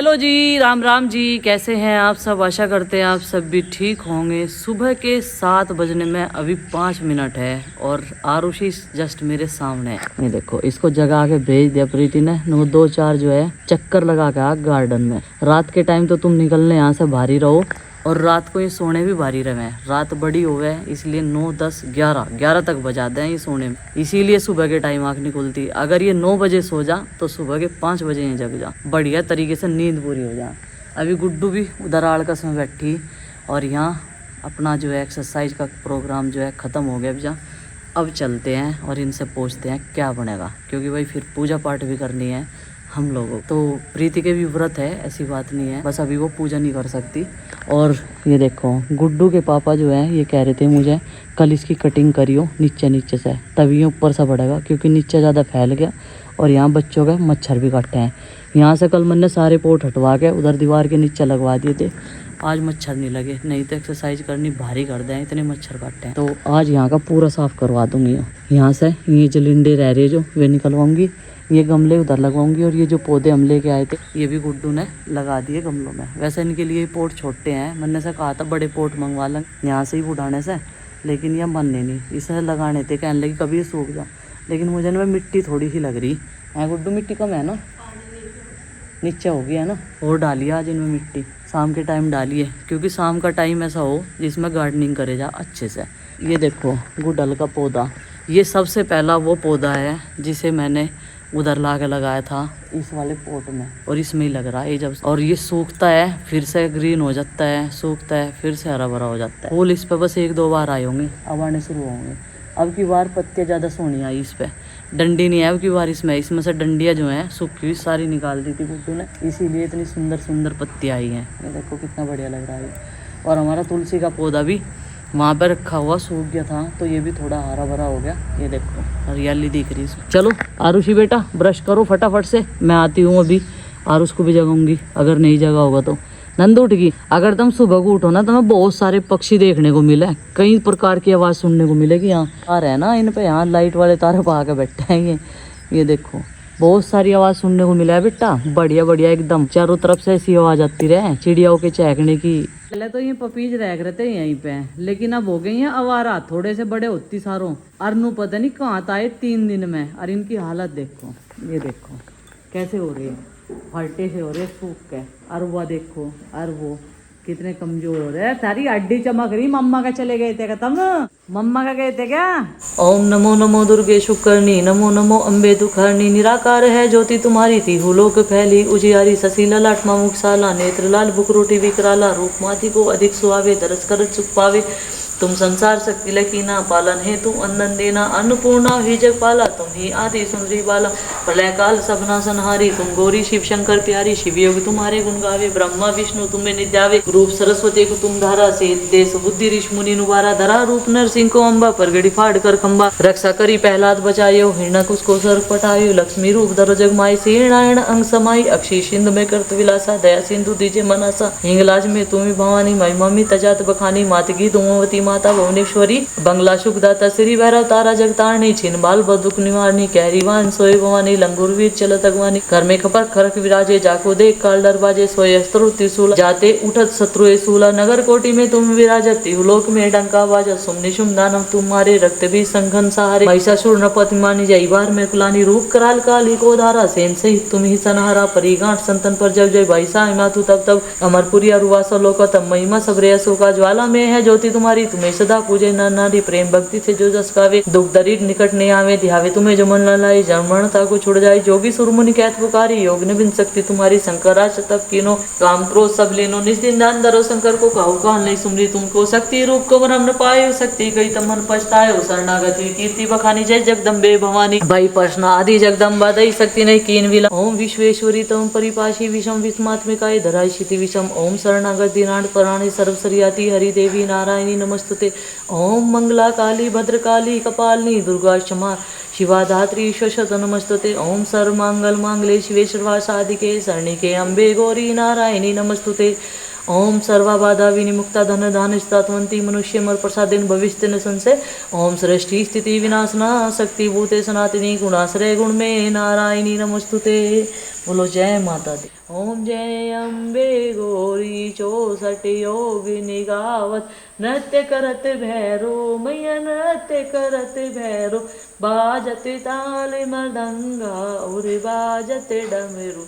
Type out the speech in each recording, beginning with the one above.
Hello जी, राम राम जी। कैसे हैं आप सब? आशा करते हैं आप सब भी ठीक होंगे। सुबह के 7 बजने में अभी 5 मिनट है और आरुषि जस्ट मेरे सामने है। ये देखो, इसको जगा के भेज दिया प्रीति ने। 2-4 जो है चक्कर लगा के आ गार्डन में। रात के टाइम तो तुम निकलने यहाँ से भारी रहो और रात को ये सोने भी भारी रहे। रात बड़ी हो गए इसलिए 9, 10, 11 तक बजा दें ये सोने में। इसीलिए सुबह के टाइम आँख नहीं खुलती। अगर ये 9 बजे सो जा तो सुबह के 5 बजे ये जग जा, बढ़िया तरीके से नींद पूरी हो जा। अभी गुड्डू भी उधर आड़कस में बैठी और यहाँ अपना जो है एक्सरसाइज का प्रोग्राम जो है ख़त्म हो गया। भैया अब चलते हैं और इनसे पूछते हैं क्या बनेगा, क्योंकि भाई फिर पूजा पाठ भी करनी है हम लोगों। तो प्रीति के भी व्रत है, ऐसी बात नहीं है, बस अभी वो पूजा नहीं कर सकती। और ये देखो, गुड्डू के पापा जो है ये कह रहे थे मुझे कल इसकी कटिंग करियो नीचे से, तभी ये ऊपर से बढ़ेगा, क्योंकि नीचे ज़्यादा फैल गया और यहाँ बच्चों के मच्छर भी काटे हैं। यहाँ से कल मैंने सारे पोट हटवा के उधर दीवार के नीचे लगवा दिए थे। आज मच्छर नहीं लगे, नहीं तो एक्सरसाइज करनी भारी कर दें, इतने मच्छर काटते हैं। तो आज यहाँ का पूरा साफ़ करवा दूँगी। यहाँ से ये जलिंडे रह रहे जो वे निकलवाऊँगी, ये गमले उधर लगवाऊंगी और ये जो पौधे हम लेके आए थे ये भी गुड्डू ने लगा दिए गमलों में। वैसे इनके लिए पोट छोटे हैं, मैंने से कहा था बड़े पोट मंगवा लें यहाँ से ही उड़ाने से, लेकिन ये मानने नहीं। इसे लगाने थे, कहने लगे कभी ये सूख जा, लेकिन मुझे ना मिट्टी थोड़ी ही लग रही है। गुड्डू मिट्टी कम है ना, नीचे हो गया है ना, और डालिए आज इनमें मिट्टी। शाम के टाइम डालिए, क्योंकि शाम का टाइम ऐसा हो जिसमें गार्डनिंग करे जा अच्छे से। ये देखो गुड़हल का पौधा, ये सबसे पहला वो पौधा है जिसे मैंने उधर ला के लगाया था इस वाले पोट में, और इसमें ही लग रहा है ये जब। और ये सूखता है फिर से ग्रीन हो जाता है, सूखता है फिर से हरा भरा हो जाता है। फूल इस पे बस 1-2 बार आए होंगे, अब आने शुरू होंगे। अब की बार पत्तियाँ ज़्यादा सोनी आई इस पे, डंडी नहीं है अब की बार इसमें से डंडियाँ जो हैं सूखी हुई सारी निकाल दी थी गुड्डू ने, इसीलिए इतनी सुंदर सुंदर पत्तियाँ आई हैं। ये देखो कितना बढ़िया लग रहा है। और हमारा तुलसी का पौधा भी वहाँ पर रखा हुआ सूख गया था, तो ये भी थोड़ा हरा भरा हो गया। ये देखो हरियाली दिख रही है। चलो आरुषि बेटा ब्रश करो फटाफट से, मैं आती हूँ अभी। आरुष को भी जगाऊंगी, अगर नहीं जगा होगा तो। नंद उठ गई। अगर तुम सुबह को उठो ना तो मैं बहुत सारे पक्षी देखने को मिले, कई प्रकार की आवाज़ सुनने को मिलेगी। यहाँ तार है ना इन पे, यहाँ लाइट वाले तार पा के बैठे हैं ये देखो बहुत सारी आवाज़ सुनने को मिला है बेटा, बढ़िया बढ़िया एकदम। चारों तरफ से ऐसी आवाज़ आती रहे चिड़ियाओं के चहकने की। पहले तो ये पपीज रह रहे थे यहीं पे, लेकिन अब हो गई हैं आवारा, थोड़े से बड़े होती सारों। अरनू पता नहीं कहाँ था ये 3 दिन में, और इनकी हालत देखो, ये देखो कैसे हो रही है, फटे से हो रहे सूख के। और वो देखो, और वो कितने कमजोर हो रहे हैं, सारी हड्डी चमक रही। मम्मा का चले गए थे क्या तुम? मम्मा का गए थे क्या? ओम नमो नमो दुर्गे शुक्रनी, नमो नमो अम्बे दुखरनी। निराकार है ज्योति तुम्हारी थी भूलोक फैली, उजियारी शशि ललाट मुख साला, नेत्र लाल बुकरोटी विकराला, रूप माथी को अधिक सुहावे, दरस कर चुप पावे। तुम संसार शक्ति लकीना, पालन है तू अन्न देना, अन्नपूर्णा ही जग पाला, तुम ही आदि सुंदरी बाला। प्रलय काल सबना संहारी, तुम गौरी शिव शंकर प्यारी, शिव योग तुम्हारे गुण गावे, ब्रह्मा विष्णु तुम्हें निध्यावे। रूप सरस्वती को तुम धारा से, देश बुद्धि ऋषि मुनि नुबारा, धरा रूप नरसिंह को अम्बा, परगड़ी फाड़ कर खंबा। रक्षा करी प्रहलाद बचायो, हिरण्यक उसको सर्प पटायो, लक्ष्मी रूप धरो जग माई, नारायण अंग समाई, अक्षी सिंधु में करत विलासा, दया सिंधु दीजे मनासा। हिंगलाज में तुम भवानी, महिमा में तजात बखानी, मातगी तुमवती माता भुवनेश्वरी, बंगला सुखदाता श्री भैरव तारा जगतारणी, छिन बाल बदुक निवारणी, कहरीवान सोए भवानी, लंगूर वीर चलत अगवानी। घर में खपर खरक विराजे, जाको देख काल दरवाजे, सोए अस्त्र त्रिशूल, जाते उठत शत्रु सूला। नगर कोटि में तुम विराजत, तिहुलोक में डंका बाजा, सुमनि शुम दानव तुम्हारे, रक्त भी संघन सहारे। महिषासुर नपति मानी, जय बार में कुलानी, रूप कराल काली को धारा, सेन सहित तुम ही सनहारा। परिगांठ संतन पर जब जय, भाई सा मातु तब तब, अमरपुरी अरुवासा लोकतम। महिमा सबरे असो का, ज्वाला में है ज्योति तुम्हारी, तुम्हें सदा पूजे नर नारी, प्रेम भक्ति से जो जस गावे। दुख दरिद्र निकट नहीं आवे, ध्यावे तुम्हें जो मन न लाए, जन्मणता को छुड़ जाए। जोगी सुरमुनि कहत पुकारी, योग ने बिन शक्ति तुम्हारी, शंकराच तप कीनो, काम क्रोध सब लेनो। निज दिन दान दरो शंकर को, कहु काल नहीं सुमरी तुमको। शक्ति रूप को वरम न पायो, शक्ति गई तब मन पछतायो। शरणागति कीर्ति बखानी, जय जगदम्बे भवानी। भई प्रश्न आदि जगदम्बा, दई शक्ति नहीं कीन विलम। ओम विश्वेश्वरी तम परिपाशी, विषम विस्मात्मिकाय धराई शिति विषम। ओम शरणागत दीनाथ प्राणी, सर्वसरियाति हरि देवी नारायणी नमस्तुते। ओम मंगला काली भद्रकाली कपालिनी, दुर्गा क्षमा शिवा धात्री शत नमस्तुते। ओम सर्वमंगल मांगल्ये शिवे सर्वासाधिके, शरणिके अम्बे गौरी नारायणी नमस्तुते। ओम सर्वा बाधा विनिमुक्ता धन धान स्तात्वंती मनुष्य मर प्रसादेन भविष्य न संशय। ओम सृष्टि स्थिति विनाशना शक्ति भूते सनातनी गुणाश्रय गुण में नारायणी नमस्तुते। बोलो जय माता दी। ओम जय अम्बे गौरी 64 योगिनी गावत नृत्य करत भैरो मैया नृत्य करत भैरो। बाजत ताल मृदंगा और बाजत डमरू।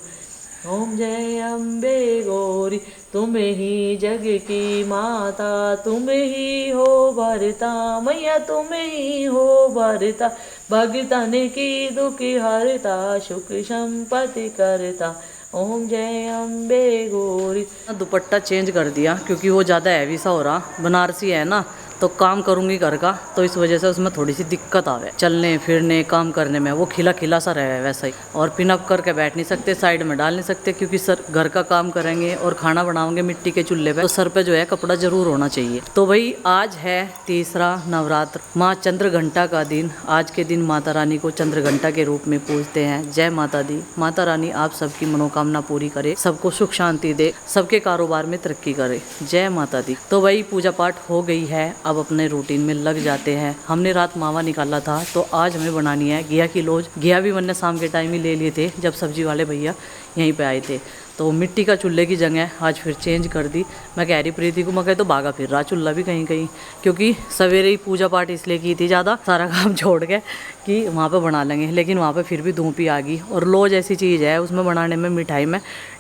ओम जय अम्बे गौरी तुम ही जग की माता तुम ही हो भरता मैया तुम ही हो भरता। भगतन की दुख हरता सुख संपत्ति करता। ओम जय अम्बे गौरी। दुपट्टा चेंज कर दिया क्योंकि वो ज़्यादा हैवी सा हो रहा, बनारसी है ना, तो काम करूँगी घर का, तो इस वजह से उसमें थोड़ी सी दिक्कत आवे चलने फिरने काम करने में। वो खिला खिला सा रहे वैसा ही, और पिनअप करके बैठ नहीं सकते, साइड में डाल नहीं सकते, क्योंकि सर घर का काम करेंगे और खाना बनाओगे मिट्टी के चूल्हे पे, तो सर पे जो है कपड़ा जरूर होना चाहिए। तो भाई आज है तीसरा नवरात्र, माँ चंद्रघंटा का दिन। आज के दिन माता रानी को चंद्रघंटा के रूप में पूजते हैं। जय माता दी। माता रानी आप सबकी मनोकामना पूरी करे, सबको सुख शांति दे, सबके कारोबार में तरक्की करे। जय माता दी। तो भाई पूजा पाठ हो गई है, अब अपने रूटीन में लग जाते हैं। हमने रात मावा निकाला था, तो आज हमें बनानी है घिया की लोज। घिया भी मैंने शाम के टाइम ही ले लिए थे जब सब्जी वाले भैया यहीं पे आए थे, तो मिट्टी का चूल्हे की जगह आज फिर चेंज कर दी। मैं कह रही प्रीति को, मैं कह तो भागा फिर रहा चूल्हा भी कहीं कहीं, क्योंकि सवेरे ही पूजा पाठ इसलिए की थी ज़्यादा सारा काम छोड़ के कि वहाँ पे बना लेंगे, लेकिन वहाँ पे फिर भी धूप ही आ गई। और लोज ऐसी चीज़ है, उसमें बनाने में मिठाई में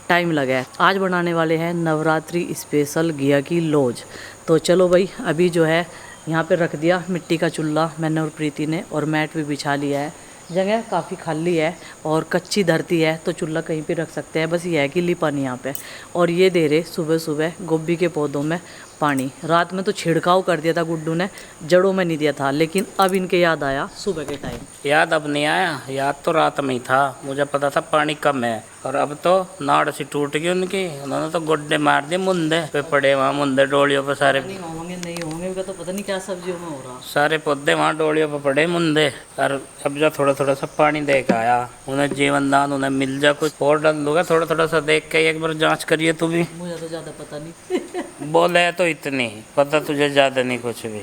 टाइम लगा है। आज बनाने वाले हैं नवरात्रि स्पेशल घिया की लोज। तो चलो भाई, अभी जो है यहाँ पे रख दिया मिट्टी का चूल्हा मैंने और प्रीति ने, और मैट भी बिछा लिया है। जगह काफ़ी खाली है और कच्ची धरती है, तो चूल्हा कहीं पे रख सकते हैं, बस ये है कि लिपा नहीं यहाँ पे। और ये दे रहे सुबह सुबह गोभी के पौधों में पानी। रात में तो छिड़काव कर दिया था गुड्डू ने, जड़ों में नहीं दिया था, लेकिन अब इनके याद आया सुबह के टाइम। याद अब नहीं आया, याद तो रात में ही था, मुझे पता था पानी कम है, और अब तो नाड़ सी टूट गई उनकी, उन्होंने तो गोड्डे मार दिए मुंदे पे पड़े वहाँ, मुंदे डोलियों पे सारे। नहीं होंगे नहीं होंगे, तो पता नहीं क्या सब्जियों में हो रहा, सारे पौधे वहाँ डोलियों पे पड़े मुंदे। और अब जो थोड़ा थोड़ा सा पानी दे के आया, उन्हें जीवन दान उन्हें मिल जा, कुछ और डाल दूंगा थोड़ा थोड़ा सा देख के। एक बार जांच करिए तू भी। मुझे तो ज़्यादा पता नहीं बोले तो इतनी पता, तुझे ज्यादा नहीं कुछ भी।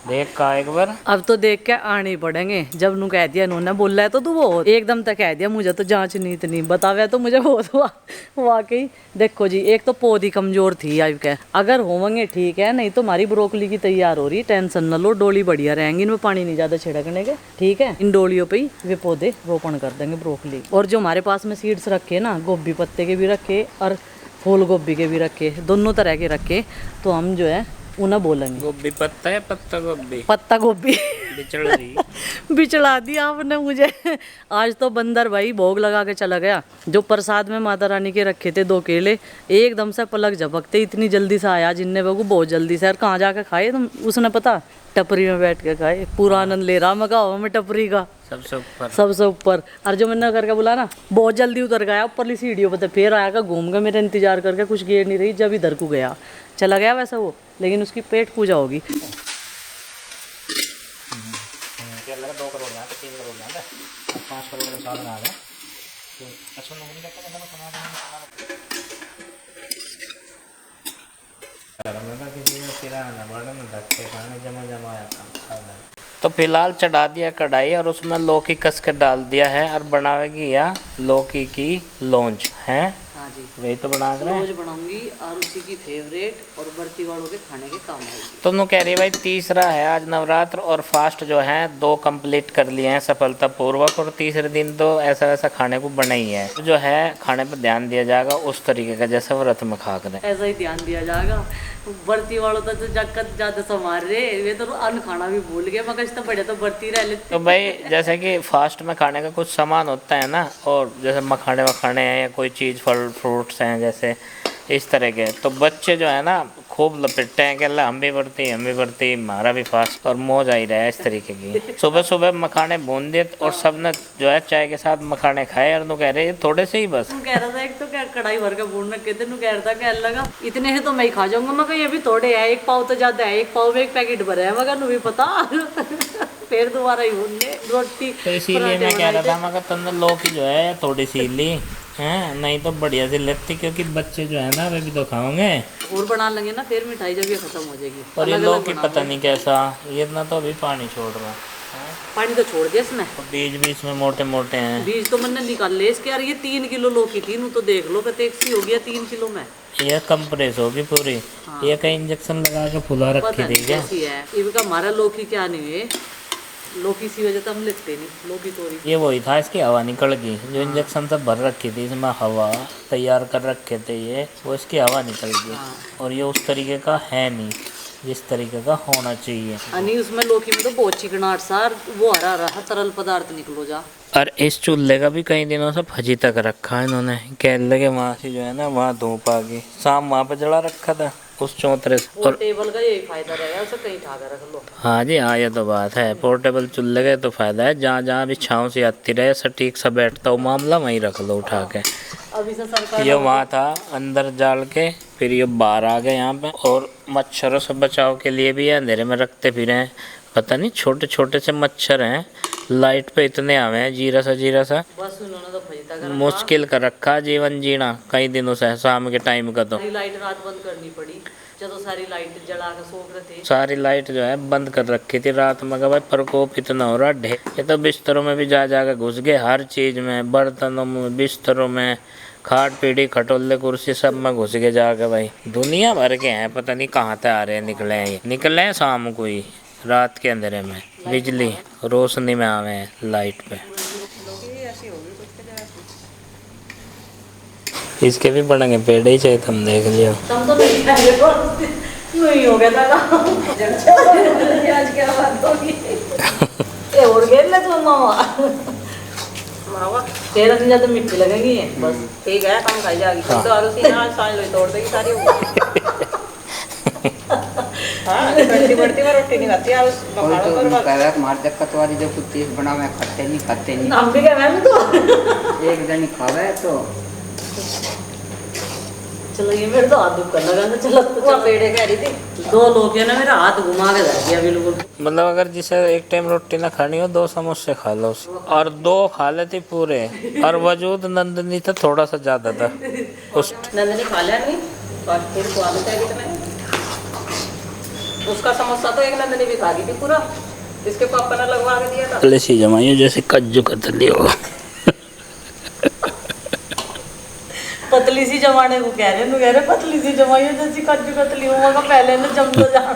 देख का एक बार, अब तो देख के आने ही पड़ेंगे। जब नू कह दिया इन्होंने बोला है तो तू वो एकदम तक कह दिया, मुझे तो जांच नहीं इतनी बतावे, तो मुझे बहुत हुआ वाकई। देखो जी, एक तो पौधी कमजोर थी आज के, अगर होंगे ठीक है, नहीं तो हमारी ब्रोकली की तैयार हो रही, टेंशन न लो, डोली बढ़िया रहेंगी, इनमें पानी नहीं ज्यादा छिड़कने के, ठीक है। इन डोलियों पे ही वे पौधे रोपण कर देंगे ब्रोकली। और जो हमारे पास में सीड्स रखे ना, गोभी पत्ते के भी रखे और फूल गोभी के भी रखे, दोनों तरह के रखे, तो हम जो है उन्हें बोलेंगे। गोभी पत्ता है, पत्ता गोभी, पत्ता गोभी बिचड़ रही बिचड़ा दिया आपने मुझे। आज तो बंदर भाई भोग लगा के चला गया, जो प्रसाद में माता रानी के रखे थे 2 केले, एकदम से पलक झपकते इतनी जल्दी से आया जिन्ने बगू, बहुत जल्दी से। यार कहाँ जाके खाए तुम, उसने पता टपरी में बैठ के खाए, पूरा आनंद ले रहा मैं गाँव में टपरी का, सबसे ऊपर। और जो मैंने करके बोला ना, बहुत जल्दी उतर गया ऊपरली सीढ़ियों पर, फिर आया का घूम के मेरा इंतजार करके, कुछ गिर नहीं रही, जब इधर को गया चला गया वैसा वो, लेकिन उसकी पेट पूजा होगी। तो फिलहाल चढ़ा दिया कढ़ाई, और उसमें लौकी कस के डाल दिया है, और बनावेगी या लौकी की लौंज है। हाँ जी, वही तो बना रहे हैं। रोज बनाऊंगी और उसी की फेवरेट, और बर्ती वालों के खाने के काम आएगी। तो नु कह रही भाई, तीसरा है आज नवरात्र, और फास्ट जो है 2 कंप्लीट कर लिए हैं सफलतापूर्वक, और तीसरे दिन तो ऐसा वैसा खाने को बना ही है। तो जो है खाने पर ध्यान दिया जाएगा उस तरीके का जैसा व्रत में खा कर, ऐसा ही ध्यान दिया जाएगा। बर्ती वालों तो जगत ज्यादा संभाल रहे, वे तो अन्न खाना भी भूल गए, मगर तो बड़े तो बर्ती रह लेते। तो भाई जैसे कि फास्ट में खाने का कुछ सामान होता है ना, और जैसे मखाने वखाने हैं या कोई चीज़ फल फ्रूट्स हैं जैसे इस तरह के, तो बच्चे जो है ना खूब लपेटते हैं कि अल्लाह हम भी बढ़ती हमारा भी फास्ट, और मौज आई रहा है इस तरीके की। सुबह सुबह मखाने भून दिए, और सब ने जो है चाय के साथ मखाने खाए, और नु कह रहे थोड़े से ही बस। तू कह रहा था एक तो क्या कढ़ाई भर के भून रखे थे, तू कह रहा था क्या लगा इतने हैं तो मैं ही खा जाऊंगा, मगर ये भी थोड़े है, 1 पाव तो ज्यादा है, 1 पाव में 1 पैकेट भरे है, मगर नु भी पता फिर दोबारा ही भून ले रोटी। तो इसीलिए मैं कह रहा था, मगर तुमने लौकी जो है थोड़ी सी ली, हैं, नहीं तो बढ़िया सी लगती, क्योंकि बच्चे जो है ना अभी भी तो खाओगे। और बना लेंगे ना फिर मिठाई जब ये खत्म हो जाएगी। और ये अलग-अलग लौकी पता बनाओगे। नहीं कैसा, ये इतना तो अभी पानी छोड़ रहा है। पानी तो छोड़ दिया इसने। और बीज भी इसमें मोटे मोटे हैं। बीज तो मैंने निकाल ले इसके यार। ये 3 किलो लौकी थी, नू तो देख लो कते सी हो गया 3 किलो में। ये कंप्रेस होगी पूरी। हाँ। ये कहीं इंजेक्शन लगा के फुला रखी पता थी नहीं क्या? कैसी है इनका। हमारा लौकी क्या नहीं है, लौकी सी वजह तो हम लेते नहीं लौकी तोरी। ये वही था, इसकी हवा निकल गई जो इंजेक्शन से भर रखी थी, इसमें हवा तैयार कर रखे थे ये, वो इसकी हवा निकल गई। हाँ। और ये उस तरीके का है नहीं जिस तरीके का होना चाहिए। अनि उसमें लौकी में तो बहुत चिकनाट सा वो हरा हरा तरल पदार्थ निकलो जा। और इस चूल्हे का भी कई दिनों से फजी तक रखा है इन्होंने। केले के वहाँ से जो है ना वहाँ धूप आ गई, शाम वहाँ पे जला रखा था उस चौतरे से। और टेबल का यही फायदा रहेगा, उसे कहीं उठा कर रख लो। हाँ जी हाँ, ये तो बात है। पोर्टेबल चूल्हे का तो फायदा है, जहाँ जहाँ भी छाँव से आती रहे सटीक सा बैठता हो मामला, वहीं रख लो उठा के। अभी से सरकार ये वहाँ था अंदर डाल के, फिर ये बाहर आ गए यहाँ पे। और मच्छरों से बचाव के लिए भी अंधेरे में रखते फिर हैं, पता नहीं छोटे छोटे से मच्छर हैं, लाइट पे इतने आवे हैं, जीरा सा बस उन्होंने तो फजीता कर मुश्किल कर रखा जीवन जीना कई दिनों से। शाम के टाइम का तो सारी लाइट रात बंद करनी पड़ी, जब तो सारी लाइट जला के सो रहे थे। सारी लाइट जो है बंद कर रखी थी रात में। भाई प्रकोप इतना हो रहा ढेर। ये तो बिस्तरों में भी जा के घुस गए, हर चीज में, बर्तनों में, बिस्तरों में, खाट पीढ़ी खटोले कुर्सी सब में घुस गए जाके। भाई दुनिया भर के हैं, पता नहीं कहाँ से आ रहे हैं, निकले हैं। ये निकले हैं शाम को ही, रात के अंधेरे में बिजली रोशनी में आवे हैं लाइट पे। इसके भी बढ़ेंगे पेड़ ही चाहिए, तुम देख लियो। तुम तो नहीं खाएंगे तो नहीं हो गया था आज क्या बात होगी। ये और गेल ले तो मावा तेरा दिन ज्यादा मिट्टी लगेगी बस। ठीक है कम खाई जाएगी तो आगे सीना आज सांझ लो तोड़ देगी सारी। हां बढ़ती में रोटी नहीं खाती यार। तो मार दिक्कत वाली जो कुछ चीज बनावे खाते नहीं हम भी क्या मैम तो एक जनी खावे तो चलो ये मेरे तो हाथ दुख कर लगा था। चलो तो पेड़े कह रही थी 2 लोग है ना, मेरा हाथ घुमा के रख दिया बिल्कुल। मतलब अगर जिसे एक टाइम रोटी ना खानी हो 2 समोसे खा लो और 2 खा लेती पूरे। और वजूद नंदनी था थोड़ा सा ज्यादा था उस। नंदनी खा लिया नहीं और फिर को आदत है कितने उसका समोसा तो एक नंदनी भी खा गई थी पूरा, इसके पापा ने लगवा के दिया था। लस्सी जमाइए जैसे कज्जू कतली हो। पतली सी जमाने को कह रहे पतली सी जमाइए जैसी कज्जू कतली हो मगर पहले ने जम तो जान।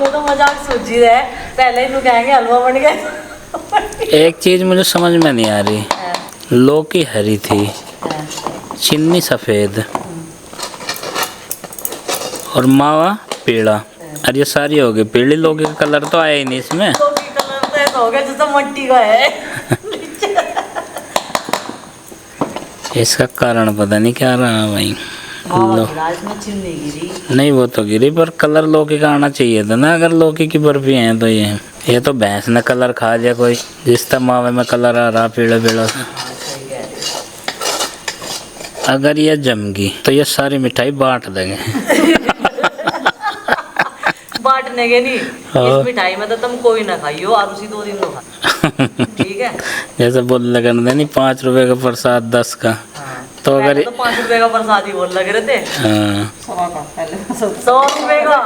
तो मजाक सोची रहे पहले ही कहेंगे हलवा बन गया। एक चीज मुझे समझ में नहीं आ रही, लौकी हरी थी, चिन्नी सफेद और मावा पीला, और ये सारी हो गई पीली। लौकी का कलर तो आया ही नहीं इसमें। लौकी कलर तो ऐसा हो गया जैसे मट्टी का है। इसका कारण पता नहीं क्या रहा भाई। में चिन्नी गिरी नहीं वो तो गिरी, पर कलर लौकी का आना चाहिए था ना। अगर लौकी की बर्फी है तो ये तो भैंस ने कलर खा लिया कोई, जिस तरह मावे में कलर आ रहा पीला पीला सा। अगर ये जम गई तो ये सारी मिठाई बांट देंगे। बांटने के नहीं, इस मिठाई में तो तुम कोई ना खाइयो और उसी 2 दिन लो खा। ठीक है जैसे बोल लगे नहीं 5 रुपए का प्रसाद 10 का। तो अगर तो 5 रुपए का प्रसाद ही बोल लग रहे थे। हाँ 100 रुपए का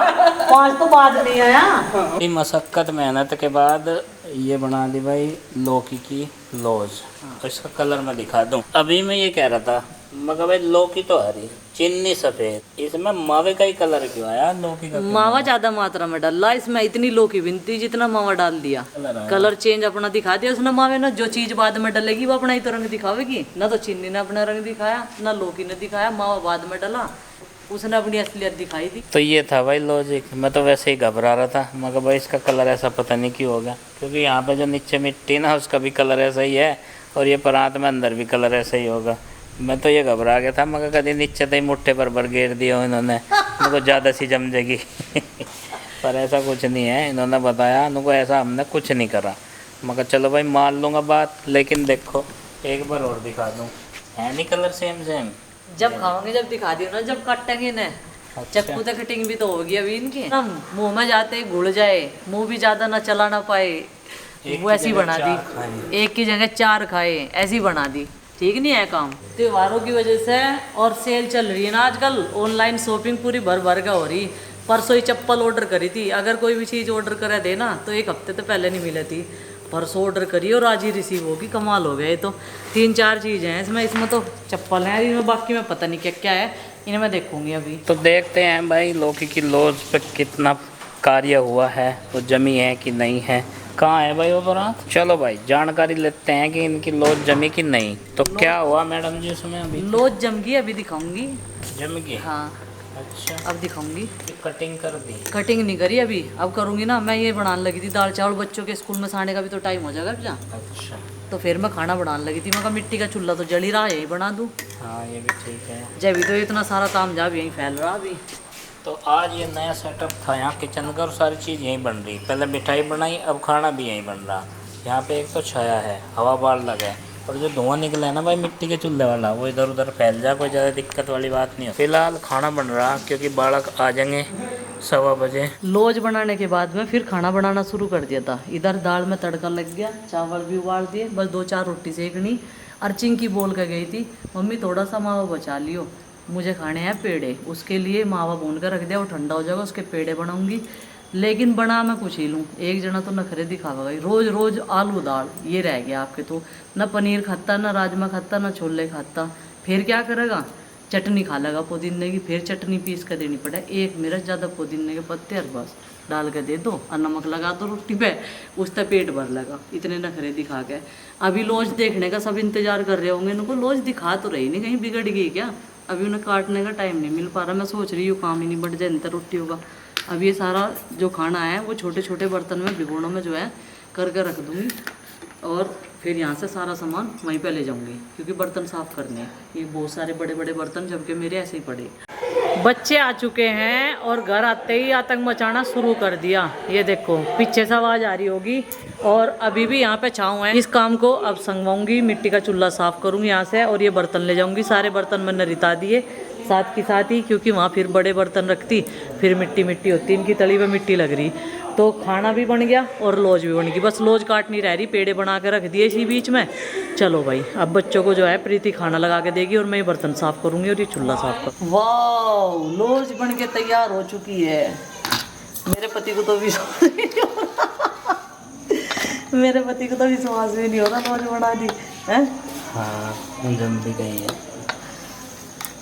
5 तो बाद नहीं आया। मशक्कत मेहनत के बाद ये बना ली भाई लौकी की लौज। तो इसका कलर मैं दिखा दूं। अभी मैं ये कह रहा था मगर भाई लौकी तो हरी, चिन्नी सफेद, इसमें मावे का ही कलर क्यों आया? लौकी का मावा ज्यादा मात्रा में डाला इसमें, इतनी लौकी बिनती जितना मावा डाल दिया। कलर चेंज अपना दिखा दिया उसने मावे ने। जो चीज बाद में डलेगी वो अपना ही तो रंग दिखावेगी ना। तो चिन्नी ने अपना रंग दिखाया ना लौकी ने दिखाया, मावा बाद में डला उसने अपनी असलियत दिखाई दी। तो ये था भाई लॉजिक। मैं तो वैसे ही घबरा रहा था मगर भाई इसका कलर ऐसा पता नहीं क्यों होगा, क्योंकि यहाँ पे जो नीचे मिट्टी ना उसका भी कलर ऐसा ही है और ये परात में अंदर भी कलर ऐसा ही होगा। मैं तो ये घबरा गया था मगर कभी नीचे तो ही मुट्ठे पर घेर दिया इन्होंने, उनको ज़्यादा सी जम जाएगी। पर ऐसा कुछ नहीं है, इन्होंने बताया उनको ऐसा हमने कुछ नहीं करा। मगर चलो भाई मान लूँगा बात, लेकिन देखो एक बार और दिखा दूँ, है नहीं कलर सेम सेम। जब खाओगे जब दिखा दियो ना, जब काटेंगे ना। चक्कू तक कटिंग भी तो होगी अभी इनकी। मुंह में जाते घुल जाए, मुंह भी ज्यादा ना चला ना पाए, एक वो की ऐसी जगह बना 4 खाए। दी, एक की जगह 4 खाए, ऐसी बना दी। ठीक नहीं है काम। त्योहारों की वजह से और सेल चल रही है ना आजकल, ऑनलाइन शॉपिंग पूरी भर भर का हो रही। परसों ही चप्पल ऑर्डर करी थी, अगर कोई भी चीज़ ऑर्डर करे देना तो 1 हफ्ते तो पहले नहीं मिली थी। परसों ऑर्डर करी और आज ही रिसीव होगी, कमाल हो गया। ये तो 3-4 चीज़ें हैं इसमें तो चप्पल है, इनमें बाकी में पता नहीं क्या क्या है, इन्हें मैं देखूंगी अभी। तो देखते हैं भाई लौकी की लॉज पे कितना कार्य हुआ है, वो जमी है कि नहीं है, कहाँ है भाई वो बारात। चलो भाई जानकारी लेते हैं कि इनकी लॉज जमी कि नहीं। तो क्या हुआ मैडम जी उसमें अभी? लोज जम गई, अभी दिखाऊंगी। जम गई? हाँ अच्छा, अब दिखाऊंगी। कटिंग कर दी? कटिंग नहीं करी अभी, अब करूंगी ना। मैं ये बनाने लगी थी दाल चावल, बच्चों के स्कूल में खाने का भी तो टाइम हो जाएगा भैया। अच्छा, तो फिर मैं खाना बनाने लगी थी, मैं कहा मिट्टी का चूल्हा तो जल ही रहा है, यही बना दूँ। हाँ ये भी ठीक है। जब भी तो इतना सारा तामझाम यहीं फैल रहा अभी। तो आज ये नया सेटअप था यहाँ किचन का और सारी चीज़ यहीं बन रही। पहले मिठाई बनाई, अब खाना भी यहीं बन रहा। यहाँ पे एक तो छाया है, हवा बार लगा है, और जो धुआं निकला है ना भाई मिट्टी के चूल्हे वाला, वो इधर उधर फैल जाए, कोई ज़्यादा दिक्कत वाली बात नहीं है। फिलहाल खाना बन रहा क्योंकि बालक आ जाएंगे 1:15 बजे। लॉज बनाने के बाद में फिर खाना बनाना शुरू कर दिया था। इधर दाल में तड़का लग गया, चावल भी उबाल दिए, बस 2-4 रोटी सेकनी। अर्चिंग की बोल कर गई थी, मम्मी थोड़ा सा मावा बचा लियो, मुझे खाने हैं पेड़े। उसके लिए मावा भून कर रख दिया, वो ठंडा हो जाएगा, उसके पेड़े बनाऊंगी। लेकिन बना मैं कुछ ही लूँ, एक जना तो नखरे दिखावा गई, रोज़ रोज़ आलू दाल, ये रह गया आपके। तो ना पनीर खाता, ना राजमा खाता, ना छोले खाता, फिर क्या करेगा? चटनी खा लेगा पुदीने की, फिर चटनी पीस कर देनी पड़े। एक मिर्च ज़्यादा पुदीने के पत्ते और बस डाल के दे दो और नमक लगा दो रोटी पे, उससे पेट भर लेगा। इतने नखरे दिखा के अभी लॉज देखने का सब इंतजार कर रहे होंगे, इनको लॉज दिखा तो रही नहीं, कहीं बिगड़ गई क्या? अभी उन्हें काटने का टाइम नहीं मिल पा रहा। मैं सोच रही हूँ काम ही नहीं बढ़ जाए इंतर रोटी होगा। अब ये सारा जो खाना है वो छोटे छोटे बर्तन में भिगोनों में जो है करके रख दूँगी, और फिर यहाँ से सारा सामान वहीं पे ले जाऊँगी क्योंकि बर्तन साफ़ करने हैं। ये बहुत सारे बड़े बड़े बर्तन जबकि मेरे ऐसे ही पड़े। बच्चे आ चुके हैं और घर आते ही आतंक मचाना शुरू कर दिया। ये देखो पीछे से आवाज़ आ रही होगी, और अभी भी यहाँ पे छाँव है। इस काम को अब संगवाऊंगी, मिट्टी का चूल्हा साफ़ करूँगी यहाँ से, और ये बर्तन ले जाऊँगी। सारे बर्तन मैंने रिता दिए साथ की साथ ही, क्योंकि वहाँ फिर बड़े बर्तन रखती फिर मिट्टी मिट्टी होती, इनकी तली में मिट्टी लग रही। तो खाना भी बन गया और लॉज भी बन गई, बस लॉज काट नहीं रह रही, पेड़े बना के रख दिए इसी बीच में। चलो भाई अब बच्चों को जो है प्रीति खाना लगा के देगी और मैं ये बर्तन साफ़ करूँगी और ये चूल्हा साफ़ कर। वाह, लॉज बन के तैयार हो चुकी है। मेरे पति को तो विश्वास नहीं हो रहा, मेरे पति को तो विश्वास भी नहीं हो रहा, लॉज बना दी है। हाँ जल्दी गई है।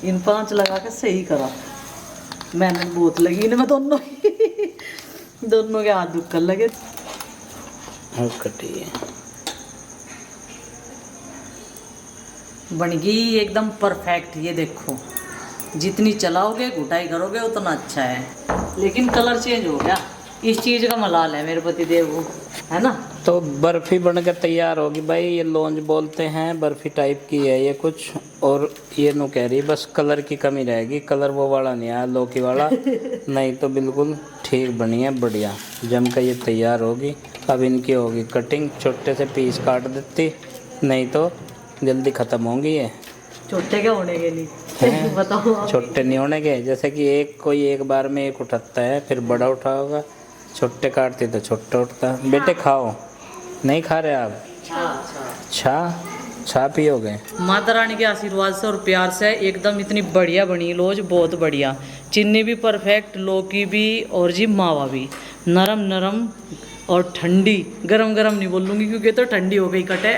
इन 5 लगा के सही करा, मेहनत बहुत लगी इनमें दोनों दोनों के हाथ दुखने लगे। कटी है, बन गई एकदम परफेक्ट। ये देखो जितनी चलाओगे घुटाई करोगे उतना अच्छा है, लेकिन कलर चेंज हो गया। इस चीज़ का मलाल है मेरे पति देव को, है ना। तो बर्फ़ी बनकर तैयार होगी भाई। ये लॉन्ज बोलते हैं, बर्फ़ी टाइप की है ये कुछ, और ये नो कह रही बस कलर की कमी रहेगी। कलर वो वाला नहीं आया लौकी वाला नहीं तो बिल्कुल ठीक बनी है, बढ़िया जम कर ये तैयार होगी। अब इनकी होगी कटिंग, छोटे से पीस काट देती, नहीं तो जल्दी ख़त्म होंगी ये। छोटे क्या होने के लिए हैं? बताओ आप। छोटे नहीं होने के, जैसे कि कोई एक बार में एक उठाता है फिर बड़ा उठा होगा, छोटे काटते तो छोटा उठता। बेटे खाओ, नहीं खा रहे आप? छा पियोगे? माता रानी के आशीर्वाद से और प्यार से एकदम इतनी बढ़िया बनी लॉज, बहुत बढ़िया। चीनी भी परफेक्ट, लौकी भी, और जी मावा भी नरम नरम और ठंडी। गरम गरम नहीं बोलूँगी क्योंकि तो ठंडी हो गई कटे।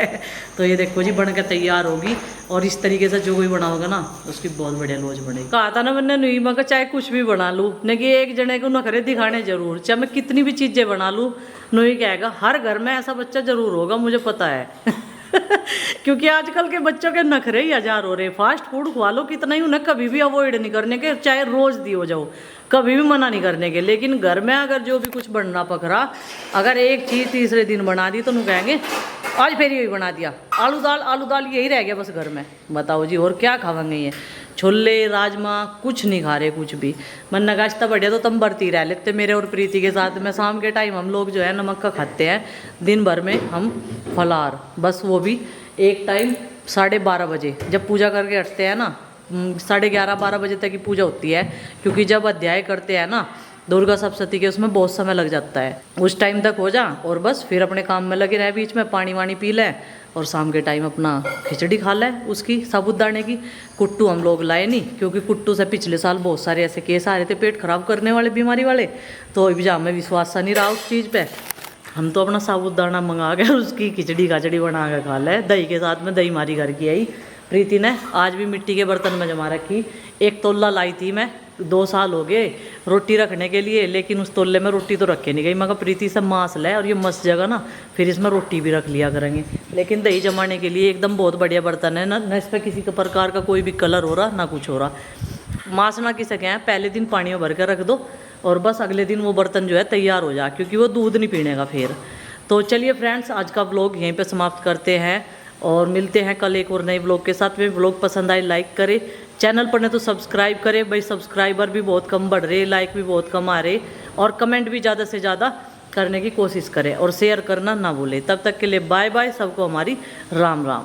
तो ये देखो जी बन के तैयार होगी, और इस तरीके से जो कोई बनाओगे ना उसकी बहुत बढ़िया लॉज बनेगी। कहा था ना मैंने, नहीं मैं चाहे कुछ भी बना लूँ, नहीं कि एक जने को नखरे दिखाने जरूर, चाहे मैं कितनी भी चीज़ें बना लूँ, नहीं कहेगा। हर घर में ऐसा बच्चा जरूर होगा, मुझे पता है क्योंकि आजकल के बच्चों के नखरे ही 1000 हो रहे। फास्ट फूड खवा लो कितना ही, उन्हें कभी भी अवॉइड नहीं करने के, चाहे रोज़ दी हो जाओ, कभी भी मना नहीं करने के। लेकिन घर में अगर जो भी कुछ बनना पकड़ा, अगर एक चीज़ तीसरे दिन बना दी तो नु कहेंगे आज फिर यही बना दिया, आलू दाल यही रह गया बस घर में। बताओ जी और क्या खावेंगे ये? छोले राजमा कुछ नहीं खा रहे, कुछ भी। मन नगाश्ता बढ़िया तो तुम बरती रह लेते मेरे और प्रीति के साथ में। शाम के टाइम हम लोग जो है नमक का खाते हैं, दिन भर में हम फलार, बस वो भी एक टाइम 12:30 बजे जब पूजा करके हटते हैं ना, 11:30-12 बजे तक की पूजा होती है, क्योंकि जब अध्याय करते हैं ना दुर्गा सप्तशती के, उसमें बहुत समय लग जाता है। उस टाइम तक हो जा और बस फिर अपने काम में लगे रहे, बीच में पानी वानी पी लें और शाम के टाइम अपना खिचड़ी खा लें उसकी साबूदाने की। कुट्टू हम लोग लाए नहीं, क्योंकि कुट्टू से पिछले साल बहुत सारे ऐसे केस आ रहे थे पेट खराब करने वाले, बीमारी वाले, तो अभी हमें विश्वास सा नहीं रहा उस चीज़ पे। हम तो अपना साबूदाना मंगा के उसकी खिचड़ी खाचड़ी बना के खा ले। दही के साथ में दही मारी घर की आई प्रीति ने, आज भी मिट्टी के बर्तन में जमा रखी। एक तोला लाई थी मैं, 2 साल हो गए रोटी रखने के लिए, लेकिन उस तोले में रोटी तो रखे नहीं गई। मैं कहा प्रीति से मांस ले और ये मस्त जगह ना, फिर इसमें रोटी भी रख लिया करेंगे। लेकिन दही जमाने के लिए एकदम बहुत बढ़िया बर्तन है ना, इस पर किसी का प्रकार का कोई भी कलर हो रहा ना कुछ हो रहा। मांस ना किसे क्या है, पहले दिन पानी में भर कर रख दो और बस अगले दिन वो बर्तन जो है तैयार हो जा, क्योंकि वो दूध नहीं पीने का फिर। तो चलिए फ्रेंड्स, आज का व्लॉग यहीं पे समाप्त करते हैं और मिलते हैं कल एक और नए व्लॉग के साथ में। व्लॉग पसंद आए लाइक करें, चैनल पर ने तो सब्सक्राइब करें भाई, सब्सक्राइबर भी बहुत कम बढ़ रहे, लाइक भी बहुत कम आ रहे, और कमेंट भी ज़्यादा से ज़्यादा करने की कोशिश करें और शेयर करना ना भूलें। तब तक के लिए बाय बाय, सबको हमारी राम राम।